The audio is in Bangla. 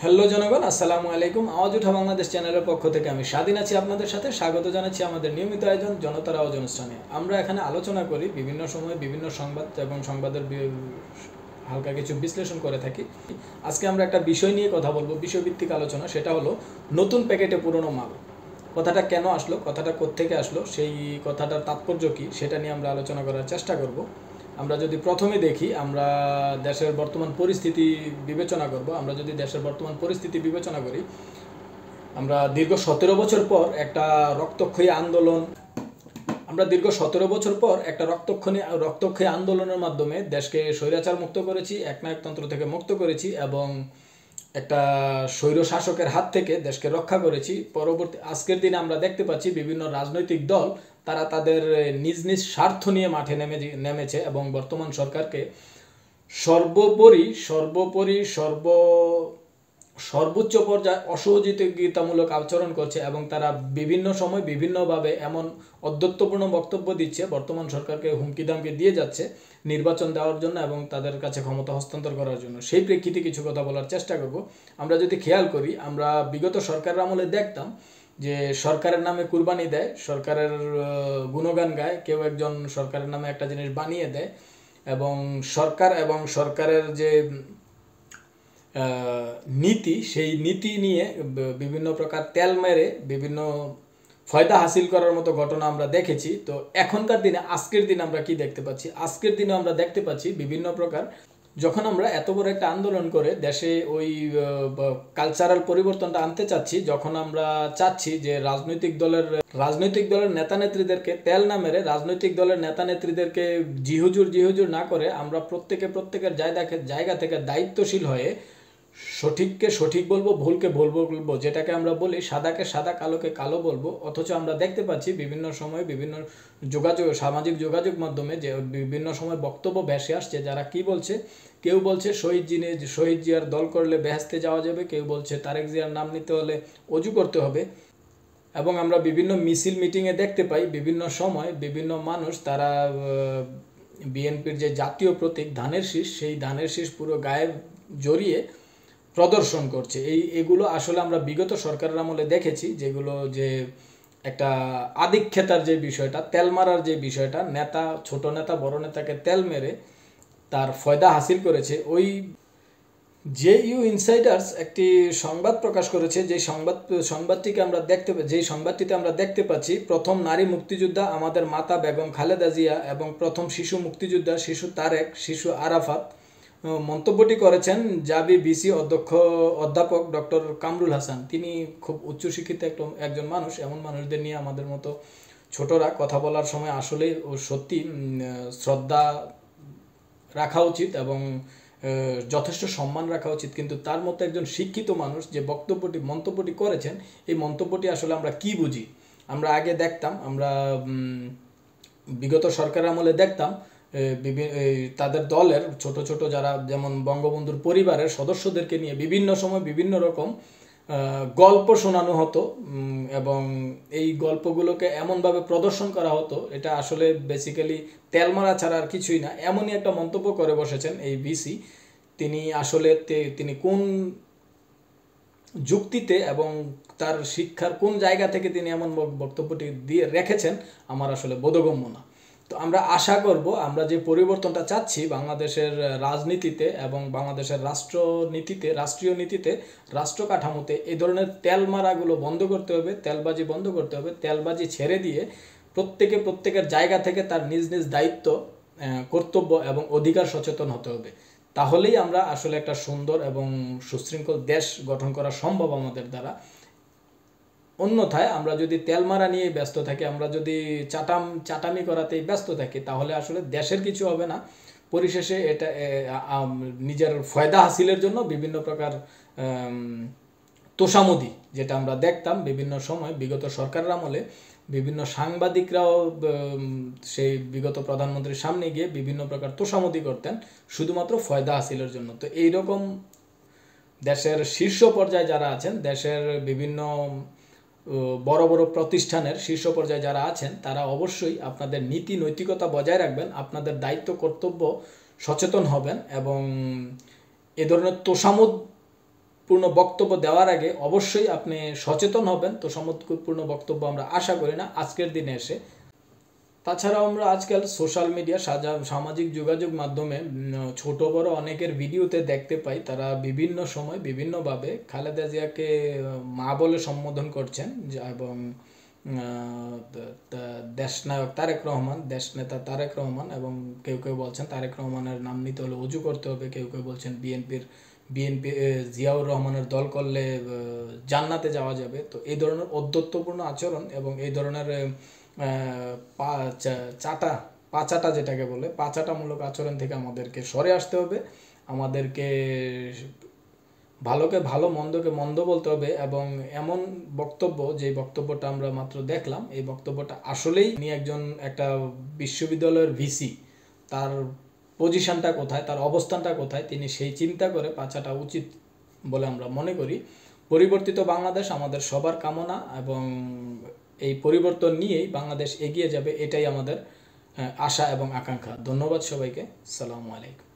হ্যালো জনগণ, আসসালামু আলাইকুম। আওয়াজ উঠা বাংলাদেশ চ্যানেলের পক্ষ থেকে আমি স্বাধীন আছি আপনাদের সাথে স্বাগত জানাচ্ছি আমাদের নিয়মিত আয়োজন জনতার আওয়াজ অনুষ্ঠানে। আমরা এখানে আলোচনা করি বিভিন্ন সময় বিভিন্ন সংবাদ এবং সংবাদের হালকা কিছু বিশ্লেষণ করে থাকি। আজকে আমরা একটা বিষয় নিয়ে কথা বলবো, বিষয়ভিত্তিক আলোচনা। সেটা হলো নতুন প্যাকেটে পুরনো মাল। কথাটা কেন আসলো, কথাটা কোত্থেকে আসলো, সেই কথাটার তাৎপর্য কী, সেটা নিয়ে আমরা আলোচনা করার চেষ্টা করব। আমরা যদি প্রথমে দেখি, আমরা দেশের বর্তমান পরিস্থিতি বিবেচনা করব। আমরা যদি দেশের বর্তমান পরিস্থিতি বিবেচনা করি, আমরা দীর্ঘ 17 বছর পর একটা রক্তক্ষয়ী আন্দোলনের মাধ্যমে দেশকে স্বৈরাচার মুক্ত করেছি, একনায়কতন্ত্র থেকে মুক্ত করেছি এবং একটা স্বৈর শাসকের হাত থেকে দেশকে রক্ষা করেছি। আজকের দিনে আমরা দেখতে পাচ্ছি বিভিন্ন রাজনৈতিক দল তারা তাদের নিজ নিজ স্বার্থ নিয়ে মাঠে নেমেছে এবং বর্তমান সরকারকে সর্বোচ্চ পর্যায়ে অসহযোগিতামূলক আচরণ করছে এবং তারা বিভিন্ন সময় বিভিন্নভাবে এমন অধ্যত্বপূর্ণ বক্তব্য দিচ্ছে, বর্তমান সরকারকে হুমকি দামকি দিয়ে যাচ্ছে নির্বাচন দেওয়ার জন্য এবং তাদের কাছে ক্ষমতা হস্তান্তর করার জন্য। সেই প্রেক্ষিতে কিছু কথা বলার চেষ্টা করব। আমরা যদি খেয়াল করি, আমরা বিগত সরকারের আমলে দেখতাম যে সরকারের নামে কুরবানি দেয়, সরকারের গুণগান গায়, কেউ একজন সরকারের নামে একটা জিনিস বানিয়ে দেয় এবং সরকারের যে নীতি, সেই নীতি নিয়ে বিভিন্ন প্রকার তেল মেরে বিভিন্ন ফায়দা হাসিল করার মতো ঘটনা আমরা দেখেছি। তো এখনকার দিনে আজকের দিনে আমরা কি দেখতে পাচ্ছি? আজকের দিনে আমরা দেখতে পাচ্ছি বিভিন্ন প্রকার, যখন আমরা এত বড় একটা আন্দোলন করে দেশে ওই কালচারাল পরিবর্তনটা আনতে চাচ্ছি, যখন আমরা চাচ্ছি যে রাজনৈতিক দলের নেতা নেত্রীদেরকে তেল না মেরে, রাজনৈতিক দলের নেতা নেত্রীদেরকে জিহুজুর না করে আমরা প্রত্যেকের জায়গা থেকে দায়িত্বশীল হয়ে সঠিককে সঠিক বলবো, ভুলকে ভুল বলবো, যেটাকে আমরা বলি সাদাকে সাদা, কালোকে কালো বলবো। অথচ আমরা দেখতে পাচ্ছি বিভিন্ন সময় বিভিন্ন সামাজিক যোগাযোগ মাধ্যমে যে বিভিন্ন সময় বক্তব্য ভেসে আসছে, যারা কি বলছে, কেউ বলছে শহীদ জিয়ার দল করলে বেহেস্তে যাওয়া যাবে, কেউ বলছে তারেক জিয়ার নাম নিতে হলে অজু করতে হবে। এবং আমরা বিভিন্ন মিছিল মিটিংয়ে দেখতে পাই বিভিন্ন সময় বিভিন্ন মানুষ তারা বিএনপির যে জাতীয় প্রতীক ধানের শীষ, সেই ধানের শীষ পুরো গায়ে জড়িয়ে প্রদর্শন করছে। এগুলো আসলে আমরা বিগত সরকারের আমলে দেখেছি, যেগুলো যে একটা আধিক্যতার যে বিষয়টা, তেল মারার যে বিষয়টা, নেতা ছোট নেতা বড় নেতাকে তেল মেরে তার ফয়দা হাসিল করেছে। ওই জেইউ ইনসাইডার্স একটি সংবাদ প্রকাশ করেছে, যেই সংবাদটিতে আমরা দেখতে পাচ্ছি প্রথম নারী মুক্তিযোদ্ধা আমাদের মাতা বেগম খালেদা জিয়া এবং প্রথম শিশু মুক্তিযোদ্ধা শিশু তারেক, শিশু আরাফাত। মন্তব্যটি করেছেন জাবি বিসি অধ্যাপক ডক্টর কামরুল হাসান। তিনি খুব উচ্চশিক্ষিত একজন মানুষ। এমন মানুষদের নিয়ে আমাদের মতো ছোটরা কথা বলার সময় আসলে সত্যি শ্রদ্ধা রাখা উচিত এবং যথেষ্ট সম্মান রাখা উচিত। কিন্তু তার মতো একজন শিক্ষিত মানুষ যে মন্তব্যটি করেছেন, এই মন্তব্যটি আসলে আমরা কি বুঝি? আমরা আগে দেখতাম, আমরা বিগত সরকার আমলে দেখতাম তাদের দলের ছোট যারা, যেমন বঙ্গবন্ধুর পরিবারের সদস্যদেরকে নিয়ে বিভিন্ন সময় বিভিন্ন রকম গল্প শোনানো হতো এবং এই গল্পগুলোকে এমনভাবে প্রদর্শন করা হতো, এটা আসলে বেসিক্যালি তেলমারা ছাড়া আর কিছুই না। এমনই একটা মন্তব্য করে বসেছেন এই বিসি। তিনি কোন যুক্তিতে এবং তার শিক্ষার কোন জায়গা থেকে তিনি এমন বক্তব্যটি দিয়ে রেখেছেন আমার আসলে বোধগম্য না। তো আমরা আশা করব, আমরা যে পরিবর্তনটা চাচ্ছি বাংলাদেশের রাজনীতিতে এবং বাংলাদেশের রাষ্ট্রীয় নীতিতে, রাষ্ট্র কাঠামোতে, এই ধরনের তেলমারাগুলো বন্ধ করতে হবে, তেলবাজি বন্ধ করতে হবে। তেলবাজি ছেড়ে দিয়ে প্রত্যেকের জায়গা থেকে তার নিজ নিজ দায়িত্ব, কর্তব্য এবং অধিকার সচেতন হতে হবে। তাহলেই আমরা আসলে একটা সুন্দর এবং সুশৃঙ্খল দেশ গঠন করা সম্ভব আমাদের দ্বারা। অন্যথায় আমরা যদি তেলমারা নিয়ে ব্যস্ত থাকি, আমরা যদি চাটামি করাতেই ব্যস্ত থাকি, তাহলে আসলে দেশের কিছু হবে না। পরিশেষে এটা নিজের ফয়দা হাসিলের জন্য বিভিন্ন প্রকার তোষামোদি, যেটা আমরা দেখতাম বিভিন্ন সময় বিগত সরকারের আমলে, বিভিন্ন সাংবাদিকরাও সেই বিগত প্রধানমন্ত্রীর সামনে গিয়ে বিভিন্ন প্রকার তোষামোদি করতেন শুধুমাত্র ফয়দা হাসিলের জন্য। তো এইরকম দেশের শীর্ষ পর্যায়ে যারা আছেন, দেশের বিভিন্ন বড় বড় প্রতিষ্ঠানের শীর্ষ পর্যায়ে যারা আছেন তারা অবশ্যই আপনাদের নীতি নৈতিকতা বজায় রাখবেন, আপনাদের দায়িত্ব কর্তব্য সচেতন হবেন এবং এ ধরনের তোষামোদপূর্ণ বক্তব্য দেওয়ার আগে অবশ্যই আপনি সচেতন হবেন। তোষামোদপূর্ণ বক্তব্য আমরা আশা করি না আজকের দিনে এসে। তাছাড়াও আমরা আজকাল সোশ্যাল মিডিয়া সামাজিক যোগাযোগ মাধ্যমে ছোট বড় অনেকের ভিডিওতে দেখতে পাই তারা বিভিন্ন সময় বিভিন্নভাবে খালেদা জিয়াকে মা বলে সম্বোধন করছেন এবং দেশনায়ক তারেক রহমান, দেশনেতা তারেক রহমান, এবং কেউ কেউ বলছেন তারেক রহমানের নাম নিতে হলে অজু করতে হবে, কেউ কেউ বলছেন বিএনপি জিয়াউর রহমানের দল করলে জান্নাতে যাওয়া যাবে। তো এই ধরনের অধ্যত্বপূর্ণ আচরণ এবং এই ধরনের পাচাটা যেটাকে বলে পাচাটামূলক আচরণ থেকে আমাদেরকে সরে আসতে হবে। আমাদেরকে ভালোকে ভালো মন্দকে মন্দ বলতে হবে এবং এমন বক্তব্য, যে বক্তব্যটা আমরা মাত্র দেখলাম, এই বক্তব্যটা আসলেই একজন একটা বিশ্ববিদ্যালয়ের ভিসি, তার পজিশনটা কোথায়, তার অবস্থানটা কোথায়, তিনি সেই চিন্তা করে পাচাটা উচিত বলে আমরা মনে করি। পরিবর্তিত বাংলাদেশ আমাদের সবার কামনা এবং এই পরিবর্তন নিয়েই বাংলাদেশ এগিয়ে যাবে, এটাই আমাদের আশা এবং আকাঙ্ক্ষা। ধন্যবাদ সবাইকে। আসসালামু আলাইকুম।